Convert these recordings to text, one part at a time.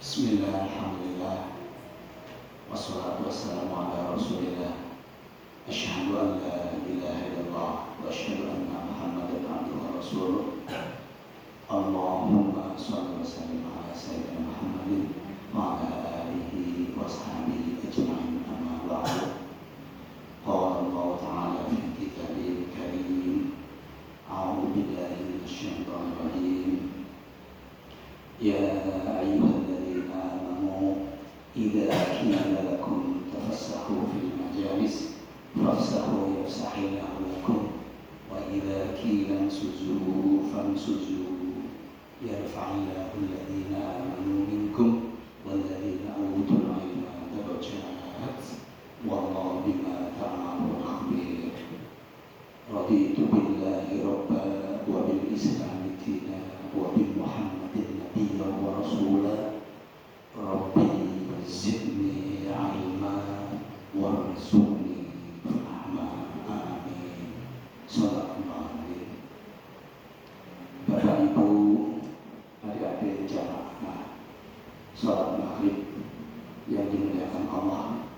Bismillah, alhamdulillah, wassalatu wassalamu ala rasulillah. Asyhadu an la ilaha illallah wa asyhadu anna Muhammadan abduhu wa rasuluh. Allahumma shalli wa sallim ala sayyidina Muhammadin wa ala alihi wa sahbihi ajma'in, amma ba'du. Qala Allah ta'ala fi kitabihil karim, a'udzu billahi minasy syaithanir rajim. Ya ayyuhalladzina amanu idza qila lakum tafassahu fil majalis fafsahu yafsahillahu lakum wa idza qila ansuzu fansuzu yarfa'illahu alladzina amanu minkum walladzina utul ilma darajat wallahu bima ta'maluna khabir. Raditu billahi rabban wa bil islami dinan wa bi Muhammadin nabiyyan wa rasulan. Rabbi zidni ilma warzuqni fahma. Amin. Sallallahu alaihi. Bapak Ibu, adik-adik jamaah salat maghrib yang dimuliakan Allah,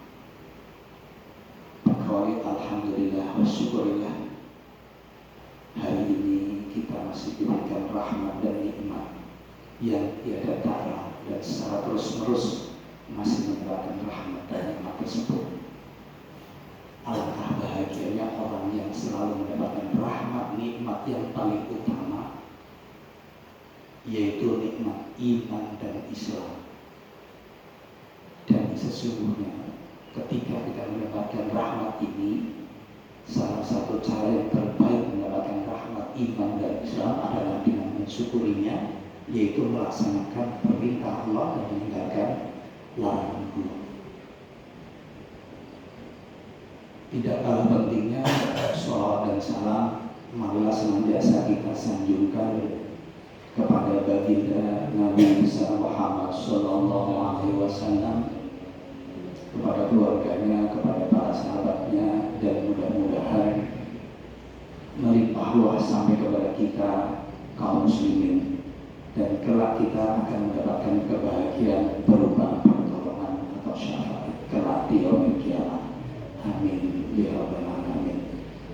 Bakawai alhamdulillah wa syukurillah, hari ini kita masih diberikan rahmat dan nikmat yang tiada tara dan secara terus-menerus masih menyerahkan rahmat dan nikmat tersebut. Alangkah bahagianya orang yang selalu mendapatkan rahmat nikmat yang paling utama, yaitu nikmat iman dan Islam. Dan sesungguhnya ketika kita mendapatkan rahmat ini, salah satu cara yang terbaik mendapatkan rahmat iman dan Islam adalah dengan mensyukurinya, yaitu melaksanakan perintah Allah dan meninggalkan larangan Allah. Tidak kalah pentingnya sholawat dan salam marilah senantiasa kita sanjungkan kepada baginda Nabi besar Muhammad Sallallahu Alaihi Wasallam, kepada keluarganya, kepada para sahabatnya, dan mudah-mudahan melimpah ruah sampai kepada kita kaum muslimin, dan kelak kita akan mendapatkan kebahagiaan berupa pertolongan atau syafaat kelak di yaumil qiyamah. Amin ya rabbal alamin.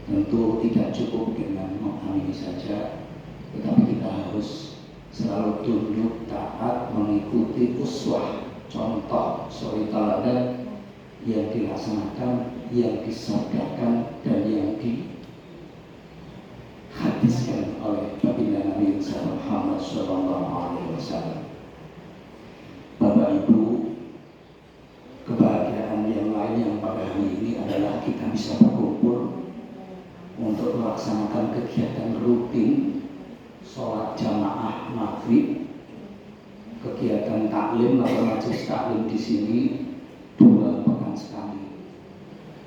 Tentu tidak cukup dengan mengamini saja, tetapi kita harus selalu tunduk taat mengikuti uswah, contoh suri teladan yang dilaksanakan, yang disabdakan, dan yang dihadiskan oleh baginda Nabi Muhammad Sallallahu Alaihi Wasallam. Bapak Ibu, kebahagiaan yang lain yang pada hari ini adalah kita bisa berkumpul untuk melaksanakan kegiatan rutin sholat jamaah maghrib, kegiatan taklim atau majelis taklim di sini 2 pekan sekali,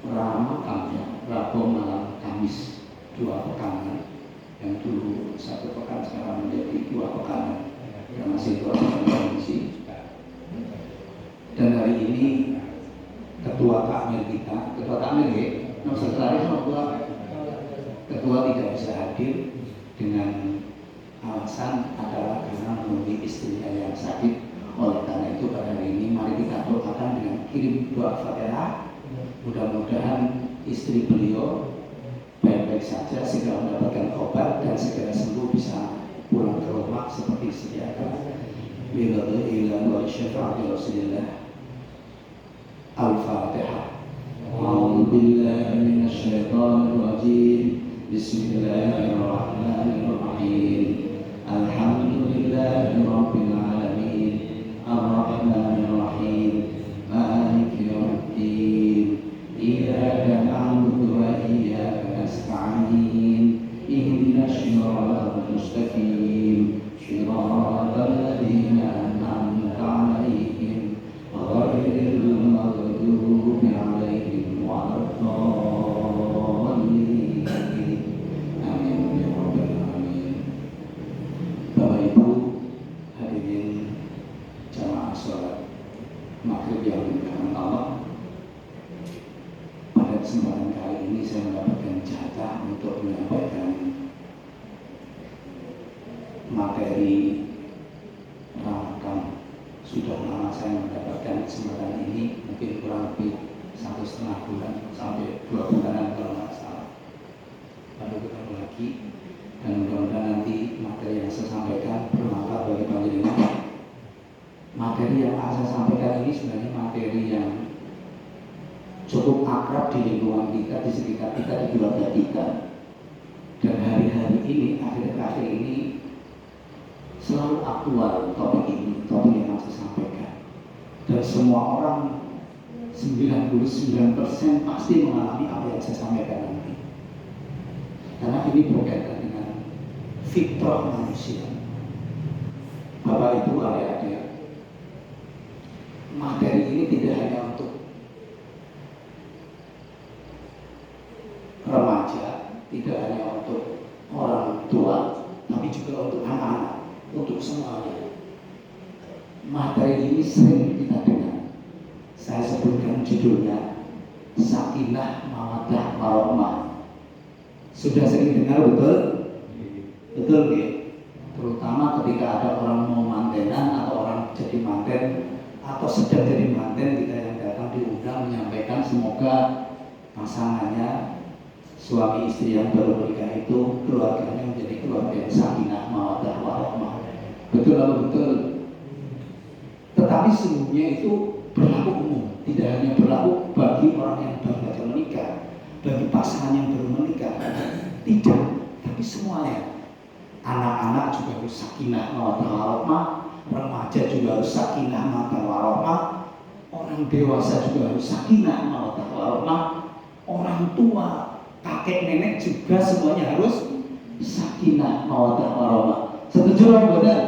Ramadan, Rabu malam Kamis 2 pekan, yang dulu 1 pekan sekarang menjadi 2 pekan, yang masih 2 pekan kondisi. Dan hari ini ketua takmir kita, ketua takmir ya, sekretaris ketua tidak bisa hadir dengan alasan adalah karena menemui istrinya yang sakit. Oleh karena itu pada hari ini mari kita doakan dengan kirim doa Fatihah. Mudah-mudahan istri beliau baik-baik saja, segera mendapatkan obat dan segera sembuh, bisa pulang ke rumah seperti sedia kala. Billahi wa syafaati Rasulillah. Al-Fatihah. A'udzu billahi minasy syaithanir rajim. Bismillahirrahmanirrahim. Alhamdulillahi rabbil alamin. Ar-Rahmanir Rahim. Maliki yaumiddin. Iyyaka na'budu wa iyyaka nasta'in. Ihdinas siratal mustaqim. Shiratal ladzina an'amta 'alaihim ghairil maghdubi 'alaihim waladdallin. Amin ya rabbal alamin. Bapak Ibu hadirin jamaah sholat maghrib yang dimuliakan Allah, pada kesempatan kali ini saya mendapatkan jatah untuk menyampaikan materi rangkaian sudah lama saya mendapatkan kesempatan ini, mungkin kurang lebih 1,5 bulan sampai 2 bulanan kalau nggak salah. Lalu ketemu lagi, dan mudah-mudahan nanti materi yang saya sampaikan bermanfaat bagi panjenengan. Materi yang akan saya sampaikan ini sebenarnya materi yang cukup akrab di lingkungan kita, di sekitar kita, di keluarga kita. Dan hari-hari ini, akhir-akhir ini selalu aktual topik ini, topik yang saya sampaikan. Dan semua orang 99% pasti mengalami apa yang saya sampaikan nanti. Karena ini berkaitan dengan fitrah manusia. Bapak Ibu, adik-adik, materi ini tidak hanya untuk remaja, tidak hanya untuk orang tua, tapi juga untuk anak-anak, untuk semuanya. Materi ini sering kita dengar. Saya sebutkan judulnya Sakinah Mawaddah Warahmah. Sudah sering dengar, betul? Betul ya? Terutama ketika ada orang mau mantenan atau orang jadi manten atau sedang jadi manten, kita yang datang diundang menyampaikan semoga pasangannya, suami istri yang baru menikah itu, keluarganya menjadi keluarga yang sakinah mawaddah warahmah. Betul atau betul? Tetapi sesungguhnya itu berlaku umum, tidak hanya berlaku bagi orang yang baru saja menikah, bagi pasangan yang baru menikah, tidak, tapi semuanya. Anak-anak juga harus sakinah mawaddah warahmah, remaja juga harus sakinah mawaddah warahmah, orang dewasa juga harus sakinah mawaddah warahmah, orang tua, kakek nenek juga semuanya harus sakinah mawaddah warahmah. Setuju atau tidak?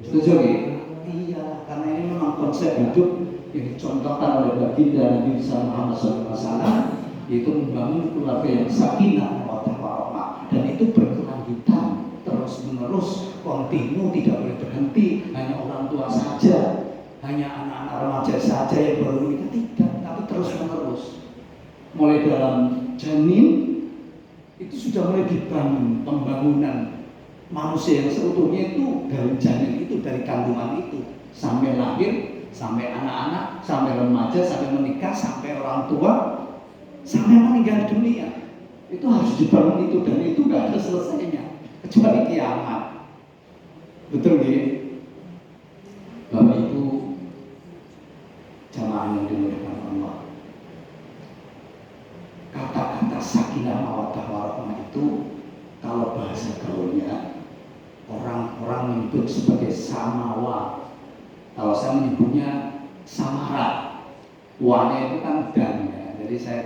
Setuju ya? Iya, karena ini memang konsep hidup yang dicontohkan oleh baginda Nabi Muhammad SAW, yaitu membangun keluarga yang sakinah mawaddah warahmah, dan itu berkelanjutan terus menerus, kontinu, tidak boleh berhenti. Hanya orang tua saja, hanya anak-anak remaja saja yang baru menikah, tidak, tapi terus menerus. Mulai dalam janin itu sudah mulai dibangun pembangunan manusia yang seutuhnya itu dari janin itu, dari kandungan itu sampai lahir, sampai anak-anak, sampai remaja, sampai menikah, sampai orang tua, sampai meninggal dunia. Itu harus dibangun itu, dan itu gak ada selesainya kecuali kiamat. Betul ya? Bapak Ibu jamaah yang dimuliakan Allah, kata-kata sakinah mawaddah warahmah itu kalau bahasa gaulnya orang-orang menyebut sebagai samawa. Kalau saya menyebutnya samara. Wane itu kan dan ya. Jadi saya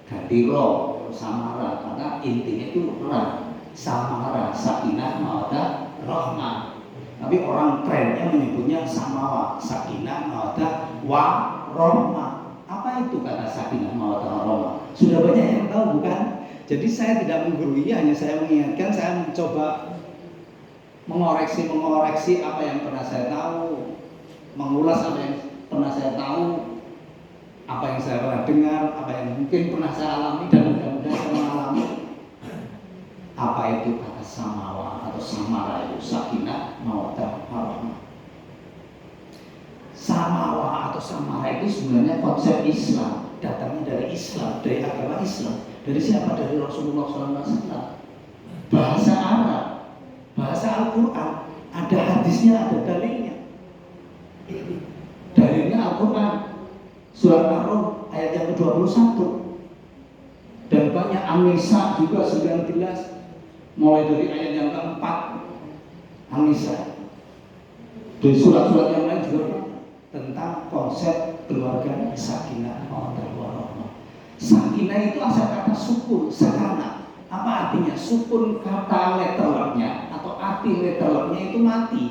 ganti ro samara, karena intinya itu ra. Samara, sakinah mawaddah rahmah. Tapi orang trennya menyebutnya samawa, sakinah mawaddah warahmah. Apa itu kata sakinah mawaddah warahmah? Sudah banyak yang tahu, bukan? Jadi saya tidak menggurui, hanya saya mengingatkan, saya mencoba mengoreksi apa yang pernah saya tahu, mengulas apa yang pernah saya tahu, apa yang saya pernah dengar, apa yang mungkin pernah saya alami, dan mudah-mudahan saya mengalami. Apa itu kata samawa atau samara itu? Sakinah mawaddah warahmah. Samawa atau samara itu sebenarnya konsep Islam, datangnya dari Islam, dari agama Islam. Dari siapa? Dari Rasulullah SAW. Bahasa Arab, bahasa Al-Quran, ada hadisnya, ada dalilnya. Dalilnya Al-Quran, surat Ar-Rum ayat yang ke-21, dan banyak An-Nisa juga 19, mulai dari ayat yang ke-4 An-Nisa. Dari surat-surat yang lain juga tentang konsep keluarga sakinah mawaddah warahmah. Sakinah itu asal kata sukun, sakana. Apa artinya? Sukun kata letternya atau arti letternya itu mati.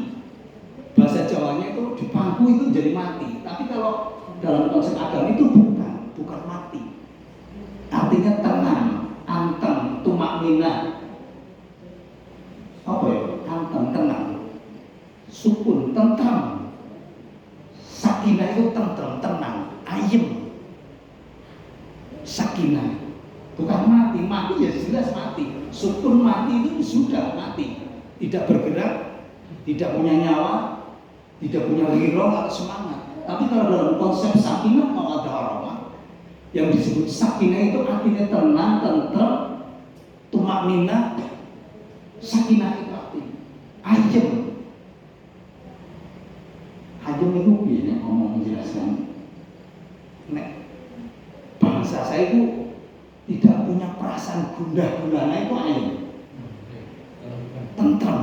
Bahasa Jawanya itu di pangku itu jadi mati. Tapi kalau dalam konsep agama itu bukan mati. Artinya tenang, anteng, tumakninah. Apa ya? Anteng, tenang. Sukun, tentram. Sakinah itu tentram, tenang, ayem. Sakinah bukan mati ya jelas mati. Sukun mati itu sudah mati, tidak bergerak, tidak punya nyawa, tidak punya ghirah atau semangat. Tapi kalau dalam konsep sakinah mawaddah warahmah, yang disebut sakinah itu artinya tenang, tentrem, tumakninah. Sakinah itu artinya ayem. Ayem itu biasanya ngomong menjelaskan. Nek bangsa saya itu tidak punya perasaan gundah gulana itu ayem, tentrem.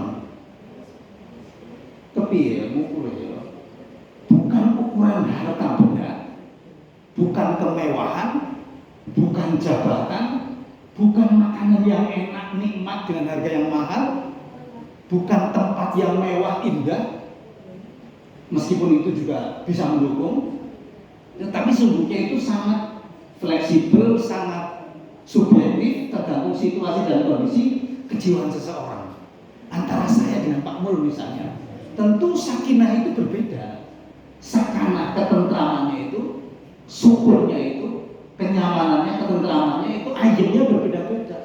Kepiye mukul ya? Bukan ukuran harta benda, bukan kemewahan, bukan jabatan, bukan makanan yang enak nikmat dengan harga yang mahal, bukan tempat yang mewah indah, meskipun itu juga bisa mendukung, tetapi sungguhnya itu sangat fleksibel, sangat subjektif, tergantung situasi dan kondisi kejiwaan seseorang. Antara saya dengan Pak Mul misalnya, tentu sakinah itu berbeda. Sakanah, ketentramannya itu, syukurnya itu, kenyamanannya, ketentramannya itu, ayemnya berbeda-beda.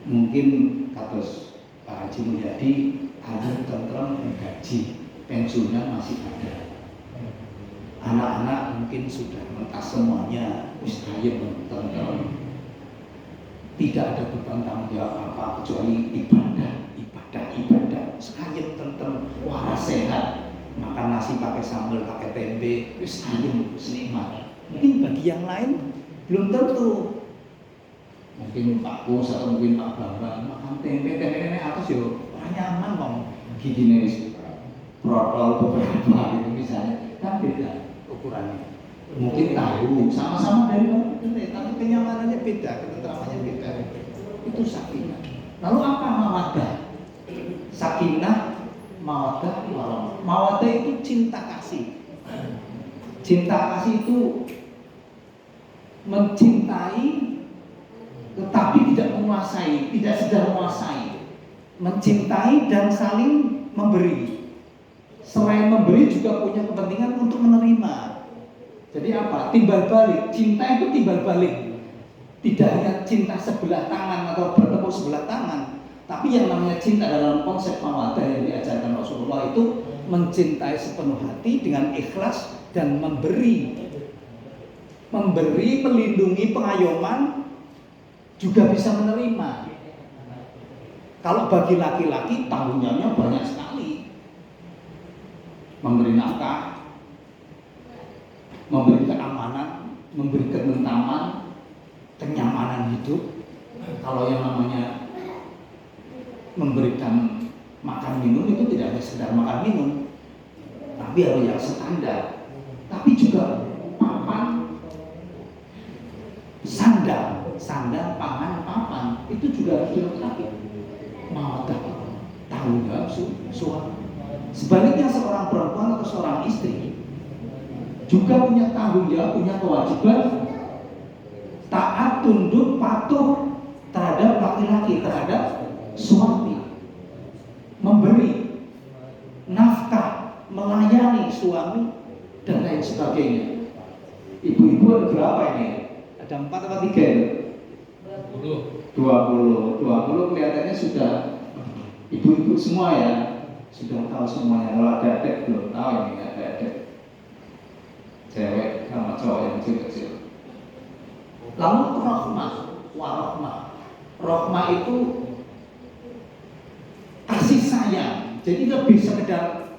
Mungkin kados Pak Haji Mulyadi ayem tentrem gaji, pensiunnya masih ada. Anak-anak mungkin sudah mentas semuanya, wis ayem tentrem. Tidak ada beban tanggung jawab apa kecuali ibadah. Sekalian tentrem, waras sehat, makan nasi pakai sambal, pakai tempe, wis ayem, wis nikmat. Mungkin bagi yang lain belum tentu. Mungkin Pak Pus atau mungkin Pak Bambang makan tempe ini atas yo nyaman kok. Gini protol beberapa gitu misalnya, kan beda ukurannya. Mungkin tahu sama-sama dari tempe, tapi kenyamanannya beda, ketentramannya beda. Itu sakinah. Lalu apa mawaddah? Sakinah, mawaddah, warahmah. Mawaddah itu cinta kasih. Cinta kasih itu mencintai tetapi tidak menguasai, tidak sedang menguasai. Mencintai dan saling memberi. Selain memberi juga punya kepentingan untuk menerima. Jadi apa? Timbal balik. Cinta itu timbal balik. Tidak hanya cinta sebelah tangan atau bertepuk sebelah tangan, tapi yang namanya cinta dalam konsep mawaddah yang diajarkan Rasulullah itu mencintai sepenuh hati dengan ikhlas dan memberi, melindungi, pengayoman, juga bisa menerima. Kalau bagi laki-laki tanggung jawabnya banyak sekali. Memberi nafkah, memberi keamanan, memberi ketentraman, kenyamanan hidup. Kalau yang namanya memberikan makan minum itu tidak hanya sekedar makan minum, tapi harus yang standar. Tapi juga papan, sandal, pangan, papan itu juga harus dilengkapi. Mawaddah, tanggung jawab suami. Sebaliknya seorang perempuan atau seorang istri juga punya tanggung jawab, punya kewajiban taat, tunduk, patuh terhadap laki-laki, terhadap suami, memberi nafkah, melayani suami dan lain sebagainya. Ibu-ibu ada berapa ini? Ada 4 atau 3? 20 kelihatannya sudah ibu-ibu semua ya, sudah tahu semuanya. Kalau ada adik belum tahu ini, ada adik cewek sama cowok yang kecil-kecil. Lalu rahmah, warahmah. Rahmah itu kasih sayang. Jadi lebih sekedar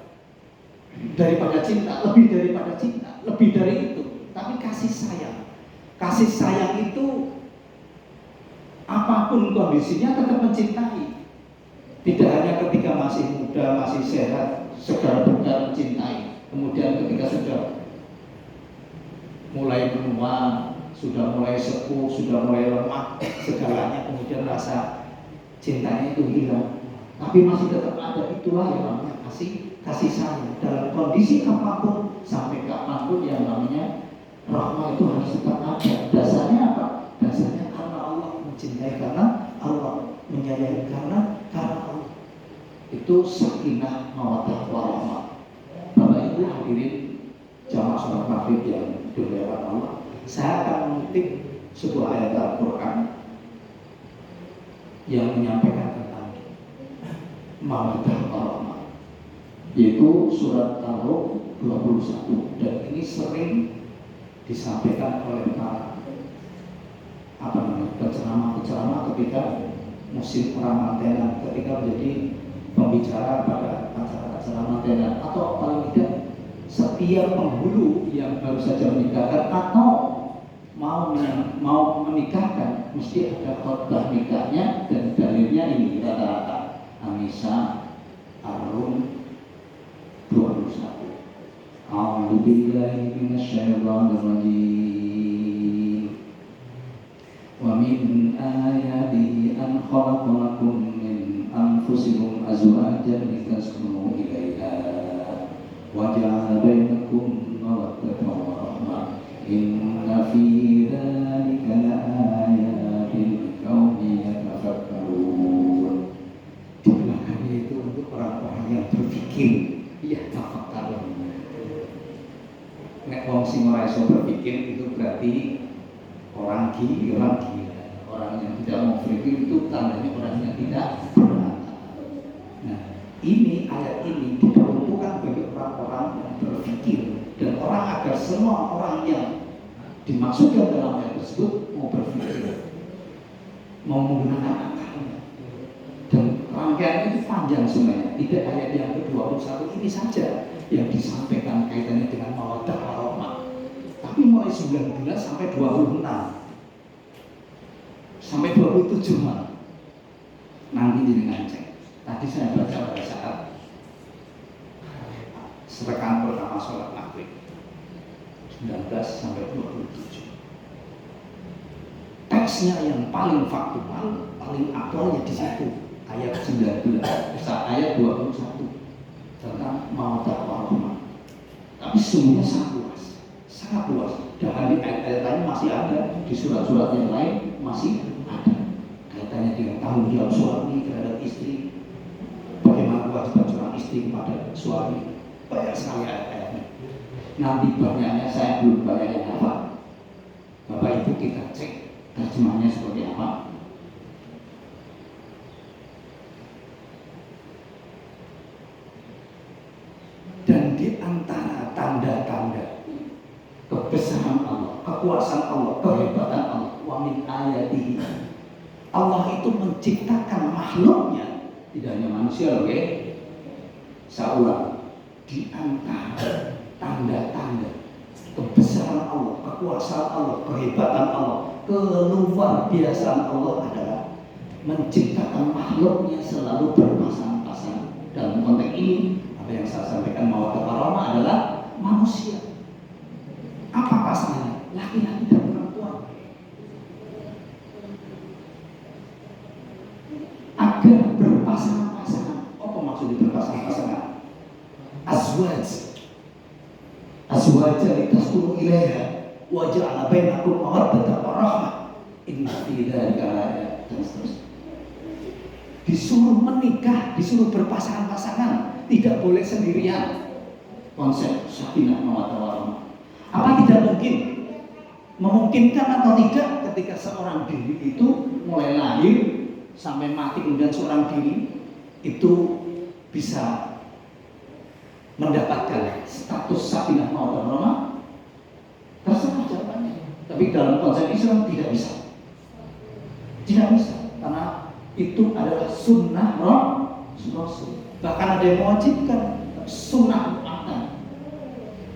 daripada cinta, lebih daripada cinta, lebih dari itu. Tapi kasih sayang. Kasih sayang itu apapun kondisinya tetap mencintai. Tidak hanya ketika masih muda, masih sehat, segar bugar mencintai. Kemudian ketika sudah mulai menua, sudah mulai sepuh, sudah mulai lemah segalanya, kemudian rasa cintanya itu hilang. Tapi masih tetap ada, itulah yang namanya kasih sayang. Dalam kondisi apapun, sampai kapanpun yang namanya rahmah itu harus tetap ada. Dasarnya apa? Dasarnya karena Allah, mencintai karena Allah, menyayangi karena Allah. Itu sakinah, mawaddah, warahmah. Bapak Ibu hadirin jamaah sholat maghrib yang dimuliakan Allah, saya akan mengutip sebuah ayat Al-Quran yang menyampaikan tentang mawaddah, warahmah. yaitu surat Al-Rum 21, dan ini sering disampaikan oleh para penceramah ketika musim Ramadan, ketika menjadi pembicara pada acara-acara Ramadan, atau paling tidak setiap penghulu yang baru saja menikahkan atau mau menikahkan mesti ada khotbah nikahnya, dan dalilnya ini rata-rata An-Nisa, Ar-Rum 21. A'udzu billahi minasyaitonir rajim. Wa min ayatihi an khalaqa lakum min anfusikum azwajan litaskunu ilaiha wa ja'ala bainakum mawaddatan wa rahmah. Inna fi dzalika laayatin liqaumin yatafakkarun. Dibelakangnya itu untuk orang-orang yang berpikir, ya tafakkarun. Nek wong sing ora iso berpikir itu berarti orang gila. Orang yang tidak mau berpikir itu tandanya orang yang tidak berakal. Nah, ini ayat ini diperuntukkan bagi orang-orang yang berpikir, dan orang agar semua orang yang dimaksudkan dalam ayat tersebut mau berpikir, mau menggunakan akalnya. Dan rangkaian itu panjang sebenarnya. Tidak ayat yang ke-21 ini saja yang disampaikan kaitannya dengan mawaddah warahmah, tapi mulai 19 sampai 26 sampai 27 malah. Nanti dengan cek. Tadi saya baca pada saat rekaan pertama sholat maghrib 19 sampai 27. Teksnya yang paling faktual, paling aktualnya di situ ayat 19, ayat 21 tentang mawaddah warahmah. Tapi semuanya sangat luas. Dan di ayat-ayat lain masih ada, di surat-surat yang lain masih ada kaitannya dengan tanggung jawab suami terhadap istri, bagaimana kewajiban seorang istri kepada suami. Banyak sekali ayat-ayatnya. Nanti banyaknya saya belum banyak yang hafal. Bapak Ibu kita cek terjemahnya seperti apa. Dan di antara tanda-tanda kebesaran Allah, kekuasaan Allah, kehebatan Allah, wa min ayatihi, Allah itu menciptakan makhluknya, tidak hanya manusia loh ya. Saulang, di antara tanda-tanda kebesaran Allah, kekuasaan Allah, kehebatan Allah, keluar biasaan Allah adalah menciptakan makhluknya selalu berpasang-pasang. Dalam konteks ini, apa yang saya sampaikan mawaddah warahmah adalah manusia. Apa pasangannya? Laki-laki dan perempuan. Agar berpasang-pasangan. Apa maksudnya berpasang-pasangan? Azwaja litaskunu ilaiha wa ja'ala bainakum mawaddatan wa rahmah. Inna fi dzalika laayatin, dan seterusnya. Disuruh menikah, disuruh berpasang-pasangan, tidak boleh sendirian. Konsep sakinah mawaddah warahmah. Apa tidak mungkin, memungkinkan atau tidak ketika seorang diri itu mulai lahir sampai mati kemudian seorang diri itu bisa mendapatkan status sakinah mawaddah warahmah? Terserah jawabannya. Tapi dalam konsep Islam tidak bisa. Tidak bisa, karena itu adalah sunnah Rasul. Bahkan ada yang mewajibkan, sunnah mu'akkad.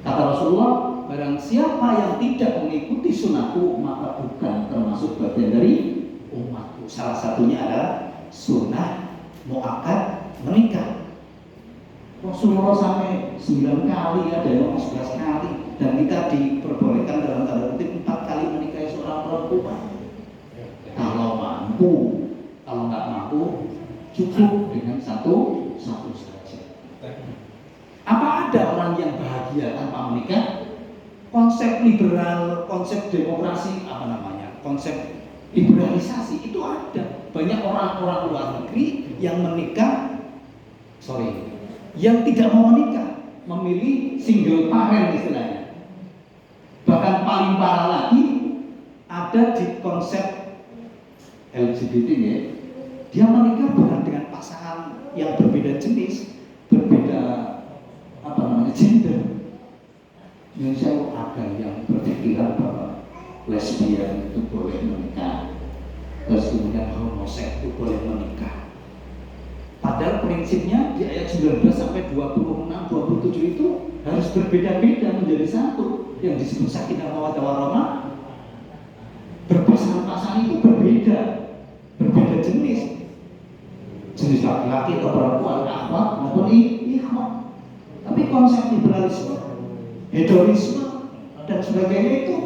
Kata Rasulullah, barang siapa yang tidak mengikuti sunnahku maka bukan termasuk bagian dari umatku. Salah satunya adalah sunnah mu'akkad menikah. Rasulullah sampai 9 kali, ada yang 11 kali, dan kita diperbolehkan dalam tanda kutip 4 kali menikahi seorang perempuan. Kalau mampu, kalau nggak mampu cukup dengan satu saja. Apa ada orang yang bahagia tanpa menikah? Konsep liberal, konsep demokrasi, konsep liberalisasi itu ada. Banyak orang-orang luar negeri yang yang tidak mau menikah, memilih single parent istilahnya. Bahkan paling parah lagi ada di konsep LGBT ya. Dia menikah bukan dengan pasangan yang berbeda jenis, berbeda Indonesia ada yang berpikiran bahwa lesbian itu boleh menikah, terus kemudian homoseks itu boleh menikah. Padahal prinsipnya di ayat 19 sampai 26, 27 itu harus berbeda-beda menjadi satu. Yang disebut sakinah mawaddah warahmah, berpasangan-pasangan itu berbeda jenis laki-laki atau perempuan, akhwat maupun ikhwat. Tapi konsep liberalisme, hedonisme dan sebagainya itu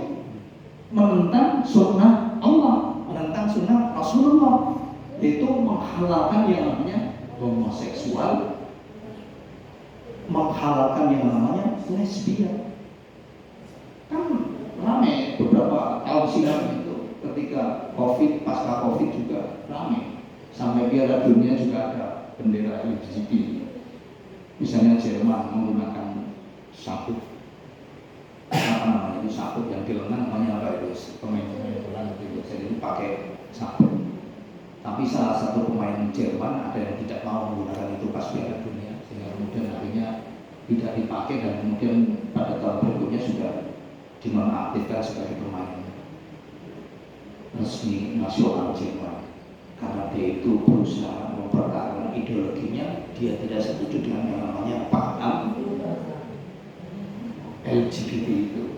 menentang sunnah Allah, menentang sunnah Rasulullah, itu menghalalkan yang namanya homoseksual, menghalalkan yang namanya lesbian. Kan ramai beberapa tahun silam itu ketika COVID, pasca COVID juga ramai. Sampai Piala Dunia juga ada bendera LGBT. Misalnya Jerman menggunakan sabuk, apa namanya itu, sabuk yang di lengan namanya apa itu, pemain-pemain bola itu, jadi itu pakai sabuk. Tapi salah satu pemain Jerman ada yang tidak mau menggunakan itu pas Piala Dunia, sehingga kemudian akhirnya tidak dipakai dan kemudian pada tahun berikutnya sudah dinonaktifkan sebagai pemain resmi nasional Jerman. Karena dia itu berusaha mempertahankan ideologinya, dia tidak setuju dengan yang namanya paham LGBT itu.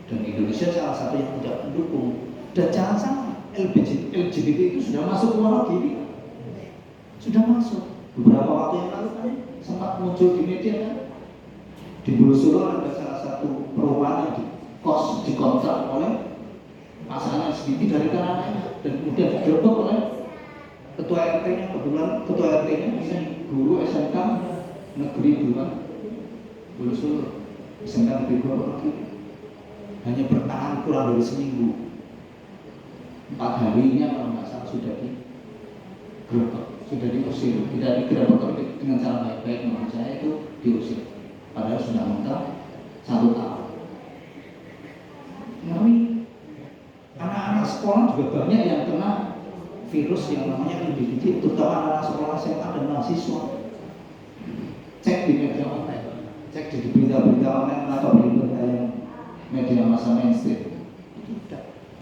Dan Indonesia salah satu yang tidak mendukung. Dan jangan salah, LGBT itu sudah masuk Wonogiri, sudah masuk. Beberapa waktu yang lalu kan sempat muncul di media kan, di Bulu Solo ada salah satu perumahan yang dikontrak oleh pasangan LGBT dari Karananya, dan kemudian digerebek oleh ketua RT-nya. Kebetulan ketua RT-nya ini guru SMK Negeri 2 Bulu Solo, SMK Negeri 2 Wonogiri. Hanya bertahan kurang dari seminggu, 4 harinya kalau nggak salah sudah digerebek, sudah diusir. Tidak digerebek dengan cara baik-baik, menurut saya itu diusir. Padahal sudah mentok 1 tahun. Ngeri. Anak-anak sekolah juga banyak yang kena virus yang namanya LGBT, terutama anak sekolah SMA dan mahasiswa. Cek di media online, cek di berita-berita online atau berita yang media massa mainstream.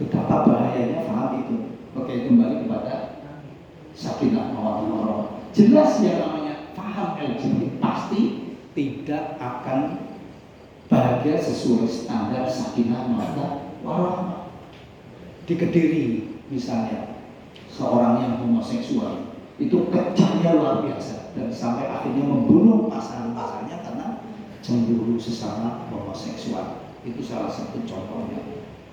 Betapa bahayanya paham itu. Oke, kembali kepada sakinah mawaddah warahmah. Jelas yang namanya paham LGBT pasti tidak akan bahagia sesuai standar sakinah mawaddah warahmah. Di Kediri misalnya, seorang yang homoseksual itu kejamnya luar biasa dan sampai akhirnya membunuh pasangan-pasangannya karena cemburu sesama homoseksual. Itu salah satu contohnya.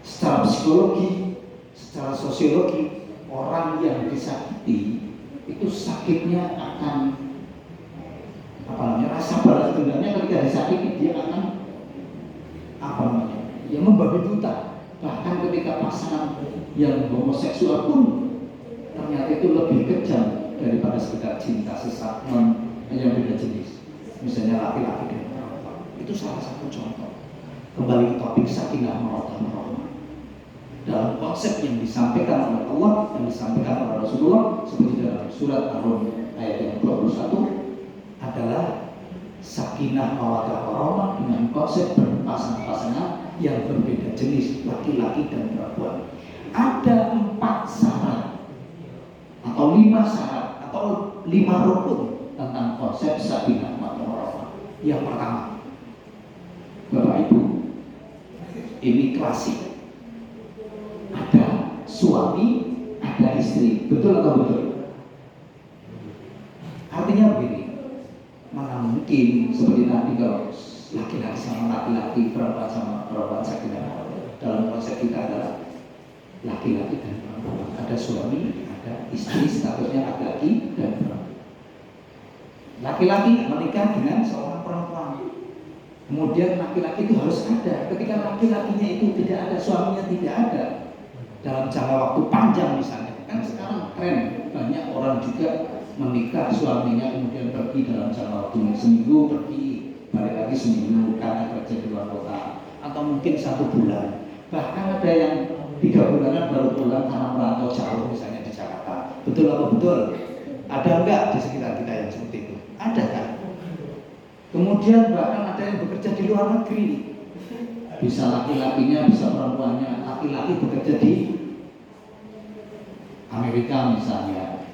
Secara psikologi, secara sosiologi, orang yang disakiti itu sakitnya akan rasa balas dendamnya ketika disakiti, dia akan membabi buta. Bahkan ketika pasangan yang homoseksual pun ternyata itu lebih kejam daripada sekedar cinta sesat yang beda jenis, misalnya laki-laki dan perempuan. Itu salah satu contoh. Kembali ke topik sakinah mawaddah warahmah. Dalam konsep yang disampaikan oleh Allah, yang disampaikan oleh Rasulullah, seperti dalam surat Ar-Rum ayat yang 21, adalah sakinah mawaddah warahmah dengan konsep berpasangan-pasangan yang berbeda jenis, laki-laki dan perempuan. Ada 4 syarat atau 5 syarat atau 5 rukun tentang konsep sakinah mawaddah warahmah. Yang pertama, Bapak Ibu, ini klasik. Ada suami, ada istri, betul atau betul? Artinya begini, mana mungkin seperti tadi kalau laki-laki sama laki-laki, perempuan sama perempuan, sakinah. Dalam konsep kita adalah laki-laki dan perempuan, ada suami, ada istri, statusnya laki-laki dan perempuan. Laki-laki menikah dengan seorang perempuan, kemudian laki-laki itu harus ada. Ketika laki-lakinya itu tidak ada, suaminya tidak ada, dalam jangka waktu panjang misalnya, kan sekarang tren banyak orang juga menikah, suaminya kemudian pergi dalam jangka waktu seminggu, pergi balik lagi seminggu karena kerja di luar kota, atau mungkin 1 bulan, bahkan ada yang 3 bulanan baru pulang karena merantau jauh misalnya di Jakarta. Betul apa betul? Ada enggak di sekitar kita yang seperti itu? Ada kan? Kemudian bahkan ada yang bekerja di luar negeri, Bisa laki-lakinya, bisa perempuannya. Laki-laki bekerja di Amerika misalnya,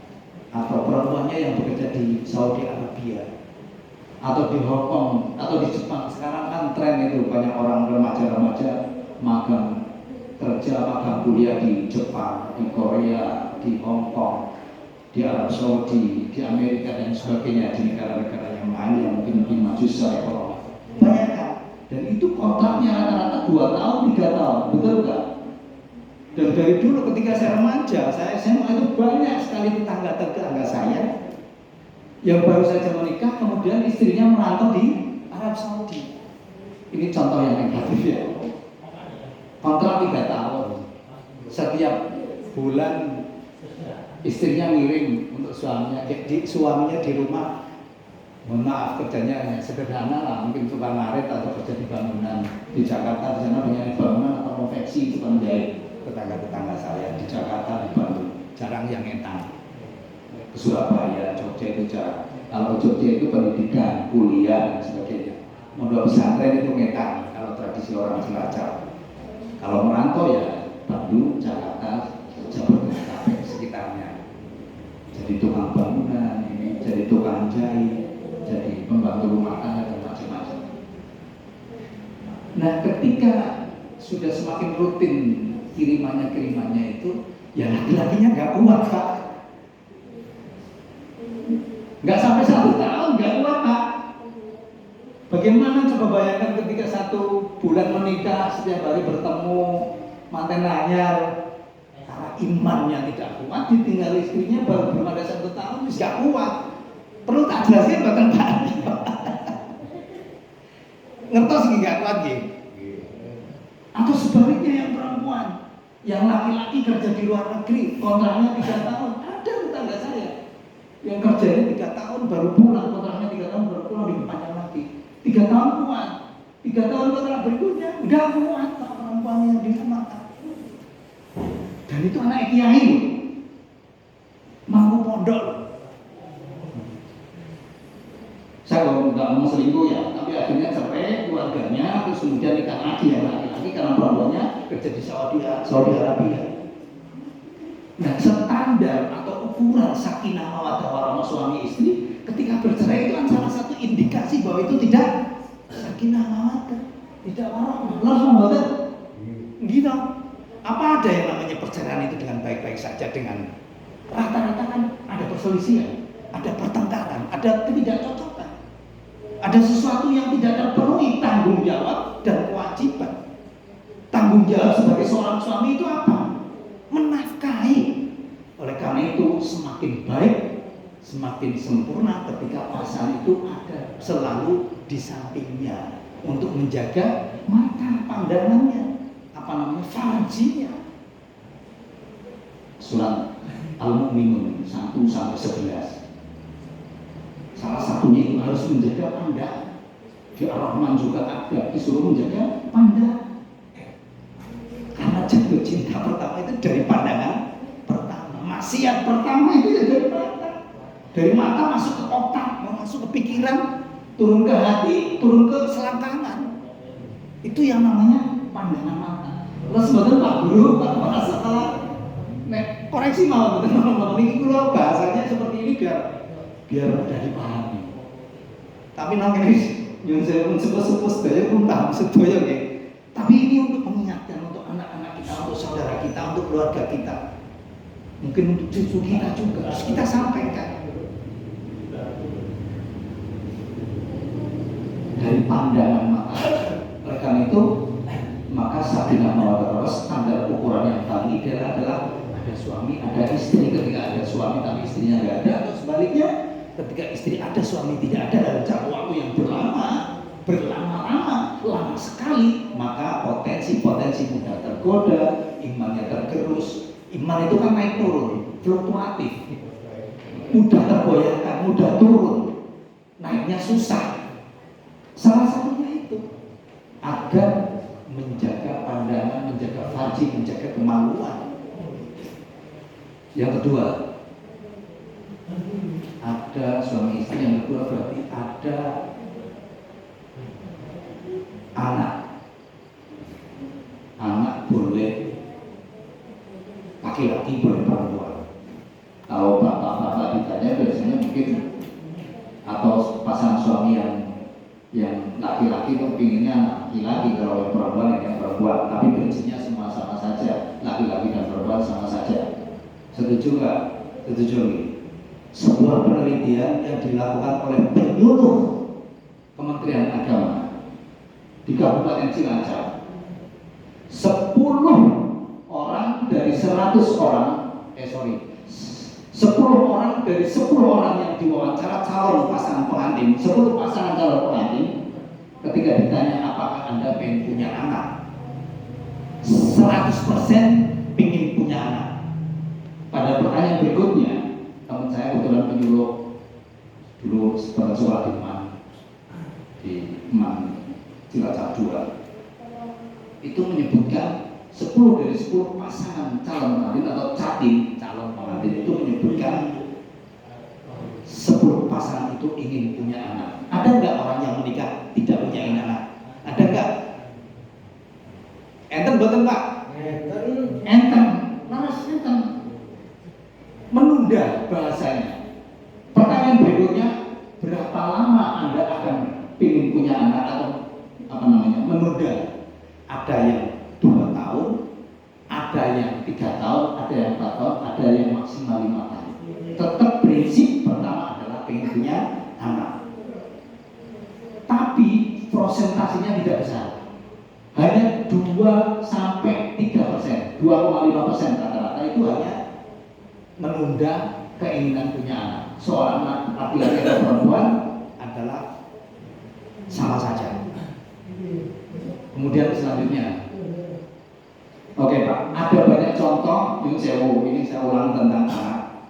atau perempuannya yang bekerja di Saudi Arabia, atau di Hong Kong, atau di Jepang. Sekarang kan tren itu, banyak orang remaja-remaja magang kerja, magang kuliah di Jepang, di Korea, di Hong Kong, di Arab Saudi, di Amerika dan sebagainya, di negara-negara yang lain yang mungkin maju secara ekonomi. Banyak kan? Dan itu kontraknya rata-rata 2 tahun, 3 tahun, betul nggak? Dan dari dulu ketika saya remaja, saya SMA itu banyak sekali tetangga-tetangga saya yang baru saja menikah, kemudian istrinya merantau di Arab Saudi. Ini contoh yang negatif ya. Kontrak 3 tahun, setiap bulan istrinya ngirim untuk suaminya di rumah. Mohon maaf, kerjanya hanya sederhana lah, mungkin tukang ngarit atau kerja di bangunan. Di Jakarta di sana banyak bangunan atau konveksi, tukang jahit. Tetangga-tetangga saya di Jakarta, di Bandung jarang yang ngetang. Ke Surabaya, Jogja itu jarang. Kalau Jogja itu pendidikan, kuliah dan sebagainya. Mondok pesantren itu ngetang kalau tradisi orang Cilacap. Kalau merantau ya Bandung, Jakarta, Jabodetabek sekitarnya. Jadi tukang bangunan, ini jadi tukang jahit, jadi pembantu rumah tangga dan macam-macam. Nah, ketika sudah semakin rutin kirimannya itu, ya laki-lakinya nggak kuat, Pak. Nggak sampai 1 tahun nggak kuat, Pak. Bagaimana coba bayangkan ketika 1 bulan menikah, setiap hari bertemu, manten anyar, karena imannya tidak kuat, ditinggal istrinya baru belum ada 1 tahun, nggak kuat. Perlu tak jelaskan bahkan Pak. Ngertos nggak kuat gitu. Atau sebaliknya yang perempuan, yang laki-laki kerja di luar negeri, kontraknya 3 tahun. Ada tetangga saya yang kerjanya 3 tahun baru pulang, kontraknya 3 tahun baru pulang, dipanjang lagi. 3 tahun kuat, 3 tahun kontrak berikutnya nggak kuat Pak, perempuan yang di rumah. Dan itu anak kiai, mampu pondok. Saya nggak mau selingkuh ya, tapi akhirnya cerai keluarganya, terus kemudian nikah lagi yang laki-laki karena perempuannya kerja di Saudi Arabia. Nah, standar atau ukuran sakinah mawaddah warahmah suami istri ketika bercerai itu kan salah satu indikasi bahwa itu tidak sakinah mawaddah, tidak warahmah. Langsung banget, gitu. Apa ada yang namanya perceraian itu dengan baik-baik saja? Dengan rata-rata kan ada perselisihan, ada pertengkaran, ada ketidakcocokan. Ada sesuatu yang tidak terpenuhi tanggung jawab dan kewajiban. Tanggung jawab sebagai seorang suami itu apa? Menafkahi. Oleh karena itu semakin baik, semakin sempurna ketika pasangan itu ada selalu di sampingnya untuk menjaga mata pandangannya, farjinya. Surat Al-Mu'minun 1-11. Salah satunya itu harus menjaga pandangan. Di Ar-Rahman juga ada disuruh menjaga pandangan. Karena jatuh cinta pertama itu dari pandangan pertama. Maksiat pertama itu ya dari mata. Dari mata masuk ke otak, masuk ke pikiran, turun ke hati, turun ke selangkangan. Itu yang namanya pandangan mata. Terus betul Pak Guru, Pak setelah koreksi mau betul ini kalau bahasanya seperti ini biar mudah dipahami. Tapi nanti nyun saya pun sepuh sedaya pun paham sedaya nggih. Tapi ini untuk mengingatkan untuk anak-anak kita, untuk saudara kita, untuk keluarga kita. Mungkin untuk cucu kita juga harus kita sampaikan. Dari pandangan mata. Oleh karena itu, maka sakinah mawaddah warahmah standar ukuran yang paling ideal adalah ada suami, ada istri. Ketika ada suami tapi istrinya nggak ada, atau sebaliknya ketika istri ada suami tidak ada dalam jangka waktu yang berlama-lama, lama sekali, maka potensi mudah tergoda, imannya tergerus. Iman itu kan naik turun, fluktuatif, mudah tergoyahkan, mudah turun, naiknya susah. Salah satunya itu agar menjaga pandangan, menjaga farji, menjaga kemaluan. Yang kedua, ada suami istri. Yang kedua berarti ada anak. laki-laki boleh perempuan. Kalau bapak-bapak ditanya biasanya mungkin atau pasangan suami yang laki-laki itu pinginnya laki-laki, kalau yang perempuan yang perempuan, tapi prinsipnya semua sama saja, laki-laki dan perempuan sama saja. Setuju nggak? Setuju. Sebuah penelitian yang dilakukan oleh penyuluh Kementerian Agama di Kabupaten Cilacap, 10 orang dari 100 orang 10 orang dari 10 orang yang diwawancara calon pasangan pengantin, 10 pasangan calon pengantin, ketika ditanya apakah Anda pengen punya anak, 100% pengen punya anak. Pada pertanyaan berikutnya, teman saya kebetulan penyuluh dulu sebagai sekolah di Man Cilacap 2, itu menyebutkan 10 dari 10 pasangan calon pengantin atau catin calon pengantin itu menyebutkan 10 pasangan itu ingin punya anak. Ada nggak orang yang menikah tidak punya anak? Ada nggak? Enten betul Pak? Enten, laras enten. Menunda bahasanya. Pertanyaan berikutnya, berapa lama Anda akan ingin punya anak atau menunda? Ada yang 2 tahun, ada yang 3 tahun, ada yang 4 tahun, ada yang maksimal 5 tahun. Tetap prinsip pertama adalah pengen punya anak. Tapi prosentasenya tidak besar. Hanya 2-3%, 2,5% rata-rata itu hanya menunda keinginan punya anak. Seorang laki-laki atau perempuan adalah sama saja. Kemudian selanjutnya, oke Pak, ada banyak contoh. Ini saya ulang tentang anak.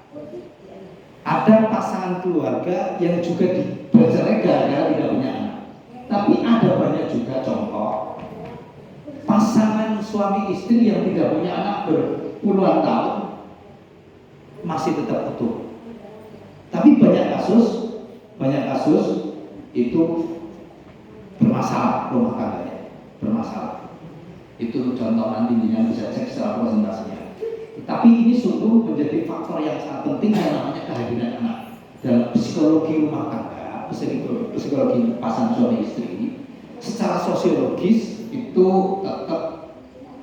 Ada pasangan keluarga yang juga bercerai gara-gara tidak punya anak. Tapi ada banyak juga contoh pasangan suami istri yang tidak punya anak berpuluhan tahun masih tetap utuh. Tapi banyak kasus itu bermasalah rumah tangganya, bermasalah. Itu contoh nanti bisa cek secara presentasinya. Tapi ini sungguh menjadi faktor yang sangat penting yang namanya kehadiran anak dalam psikologi rumah tangga, psikologi pasangan suami istri. Secara sosiologis itu tetap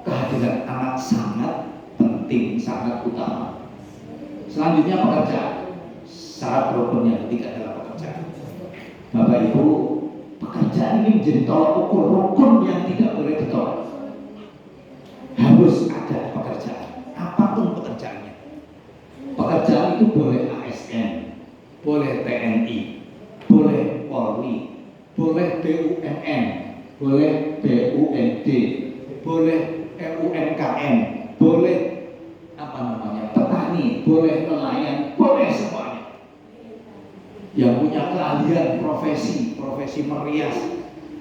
kehadiran anak sangat penting, sangat utama. Selanjutnya pekerjaan. Syarat rukun yang ketiga adalah pekerjaan. Bapak Ibu, pekerjaan ini menjadi tolak ukur rukun yang tidak boleh ditolak. Harus ada pekerjaan, apapun pekerjaannya. Pekerjaan itu boleh ASN, boleh TNI, boleh Polri, boleh BUMN, boleh BUMD, boleh UMKM, boleh petani, boleh nelayan, boleh semuanya. Yang punya keahlian profesi merias,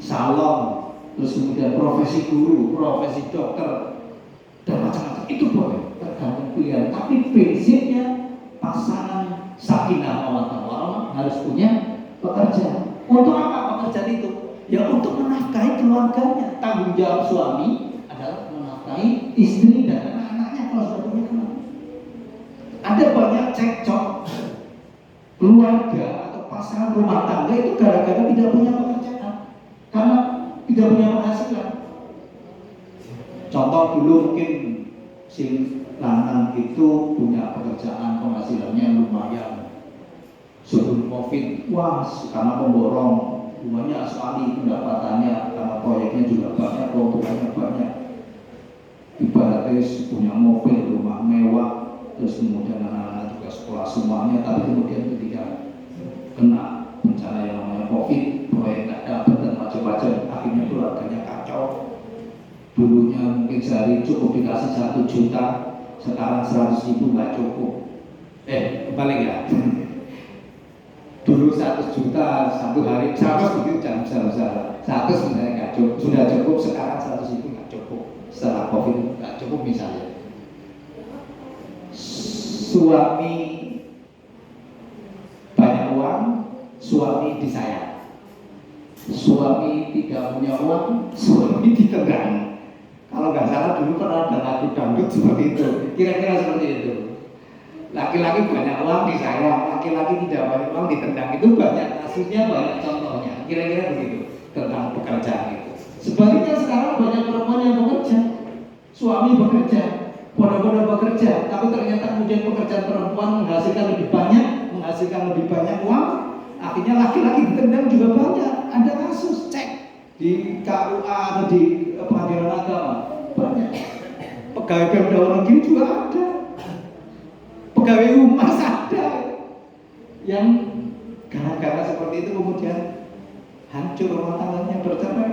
salon, terus kemudian profesi guru, profesi dokter, dan macam-macam itu boleh, tergantung pilihan. Tapi prinsipnya pasangan sakinah mawaddah warahmah harus punya pekerjaan. Untuk apa pekerjaan itu? Ya untuk menafkahi keluarganya. Tanggung jawab suami adalah menafkahi istri dan anak-anaknya kalau sudah punya anak. Ada banyak cekcok keluarga atau pasangan rumah tangga itu gara-gara tidak punya pekerjaan, karena tidak punya penghasilan. Contoh dulu mungkin si lanang itu punya pekerjaan, penghasilannya lumayan. Sebelum COVID, wah karena pemborong banyak sekali pendapatannya, karena proyeknya juga banyak, keuntungannya banyak. Ibaratnya punya mobil, rumah mewah, terus kemudian anak-anak juga sekolah semuanya. Tapi kemudian ketika kena bencana yang namanya COVID, proyek nggak dapat dan macam-macam, akhirnya keluarganya kacau. Dulunya mungkin sehari cukup dikasih 1 juta, sekarang 100.000 nggak cukup. Kembali ya. Dulu 100 juta satu hari, 100 mungkin jangan besar-besar, 100 sebenarnya nggak cukup, sudah cukup. Sekarang 100.000 nggak cukup, setelah COVID nggak cukup. Misalnya suami banyak uang, suami disayang. Suami tidak punya uang, suami ditegang. Kalau nggak salah dulu pernah ada lagu dangdut seperti itu, kira-kira seperti itu. Laki-laki banyak uang disayang, laki-laki tidak banyak uang ditendang. Itu banyak kasusnya, banyak contohnya. Kira-kira begitu tentang pekerjaan itu. Sebaliknya sekarang banyak perempuan yang bekerja, suami bekerja, bodoh-bodoh bekerja, tapi ternyata kemudian pekerjaan perempuan menghasilkan lebih banyak uang. Akhirnya laki-laki ditendang juga banyak. Ada kasus, cek di KUA atau di pengadilan agama banyak. Pegawai Pemda negeri juga ada, pegawai humas ada, yang gara-gara seperti itu kemudian hancur rumah tangganya, bercerai.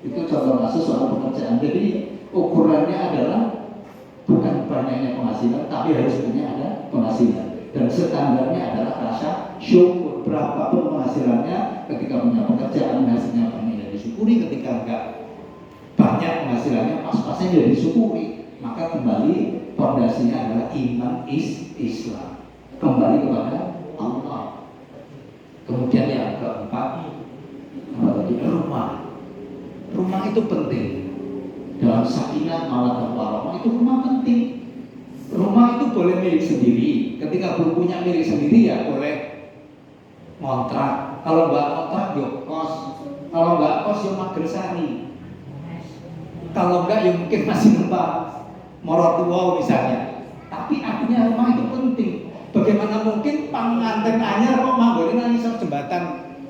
Itu contoh kasus soal pekerjaan. Jadi ukurannya adalah bukan banyaknya penghasilan, tapi harus punya ada penghasilan. Dan standarnya adalah rasa syukur. Berapapun penghasilannya, ketika punya pekerjaan hasilnya banyak ya disyukuri, ketika enggak banyak penghasilannya pas-pasnya ya disyukuri. Maka kembali fondasinya adalah iman Islam, kembali kepada Allah. Kemudian yang keempat, rumah itu penting. Dalam sakinah mawaddah warahmah itu rumah penting. Rumah itu boleh milik sendiri. Ketika belum punya milik sendiri ya boleh ngontrak. Kalau nggak ngontrak ya kos. Kalau nggak kos ya magersari. Kalau nggak ya mungkin masih nempat morotuwa misalnya. Tapi artinya rumah itu penting. Bagaimana mungkin pengantin anyar kok manggon nang isor jembatan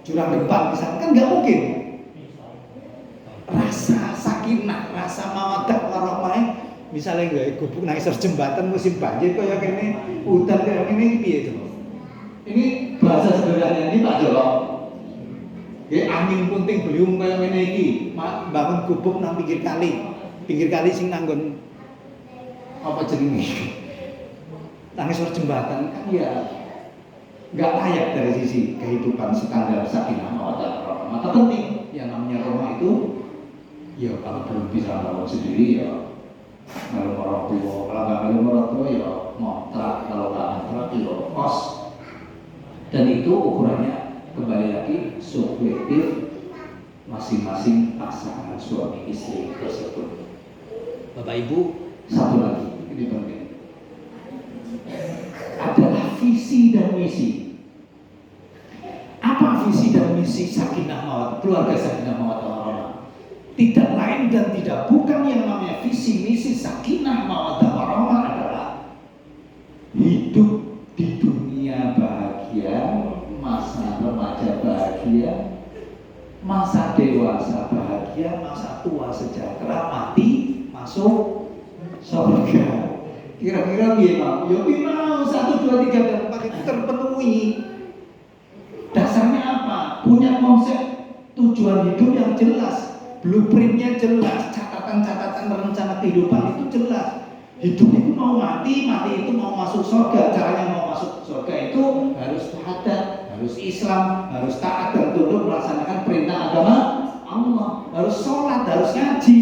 jurang depan misalnya, kan nggak mungkin. Rasa sakinah, rasa mawaddah warahmah, misalnya nggak gubuk nang isor jembatan musim banjir kaya kene, udan kaya kene piye to? Ini bahasa sederhananya ini Pak Joko. Nggih angin punting beliung kaya ngene iki, bangun gubuk nang pinggir kali sing nanggon apa jenenge? Nang isor jembatan kan ya nggak layak dari sisi kehidupan standar sakinah mawaddah warahmah. Maka penting yang namanya rumah itu ya kalau belum bisa bangun sendiri ya kalau orang tua, kalau nggak kalau orang tua ya ngontrak, kalau nggak ngontrak ya kos. Dan itu ukurannya kembali lagi subjektif masing-masing pasangan suami istri tersebut. Bapak Ibu, satu lagi ini penting adalah visi dan misi. Apa visi dan misi sakinah mawaddah keluarga sakinah mawaddah warahmah? Tidak lain dan tidak bukan yang namanya visi misi sakinah mawaddah warahmah adalah hidup di dunia bahagia, masa remaja bahagia, masa dewasa bahagia, masa tua sejahtera, mati masuk surga. Kira-kira piye Pak? Ya piye mau 1, 2, 3 dan 4 itu terpenuhi. Dasarnya apa? Punya konsep tujuan hidup yang jelas, blueprintnya jelas, catatan-catatan rencana kehidupan itu jelas. Hidup itu mau mati, mati itu mau masuk surga. Caranya mau masuk surga itu harus syahadat, harus Islam, harus taat dan tunduk melaksanakan perintah agama Allah, harus sholat, harus ngaji,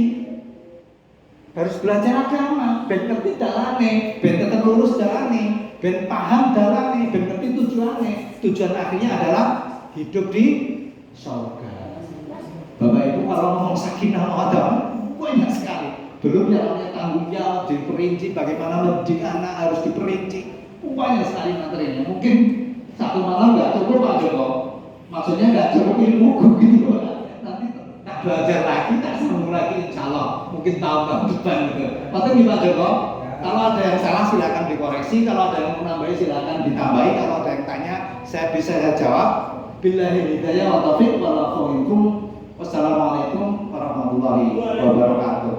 harus belajar agama, ben ngerti dalane, ben tetep lurus dalane, ben paham dalane, ben ngerti tujuannya. Tujuan akhirnya adalah hidup di surga. Bapak Ibu kalau ngomong sakinah mawaddah banyak sekali. Belum yang namanya tanggung jawab diperinci, bagaimana mendidik anak harus diperinci. Banyak sekali materinya. Mungkin satu malam nggak cukup Pak Joko. Maksudnya nggak cukup ilmu gitu. Nanti tak belajar lagi, tak sambung lagi insya Allah. Mungkin tahun depan gitu. Tapi Pak Joko, kalau ada yang salah silakan dikoreksi. Kalau ada yang mau nambahi silakan ditambahi. Kalau ada yang tanya, saya bisa jawab. Billahi hidayah wa taufiq walakum. Wassalamualaikum warahmatullahi wabarakatuh.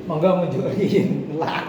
Monggo munjukin lah.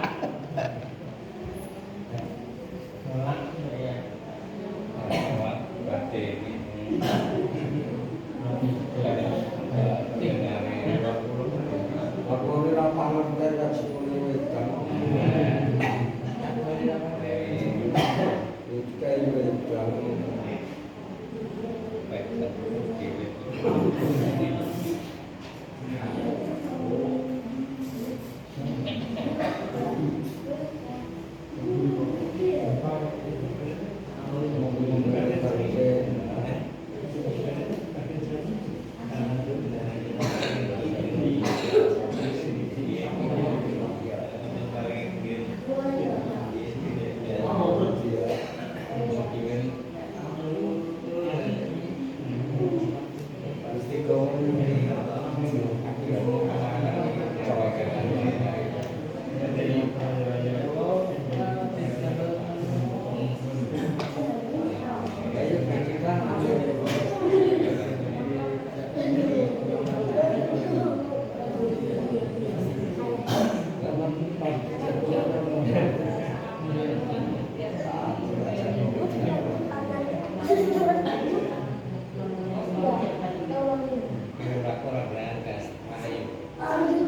laporan berangkat. Mana yuk? Ayo.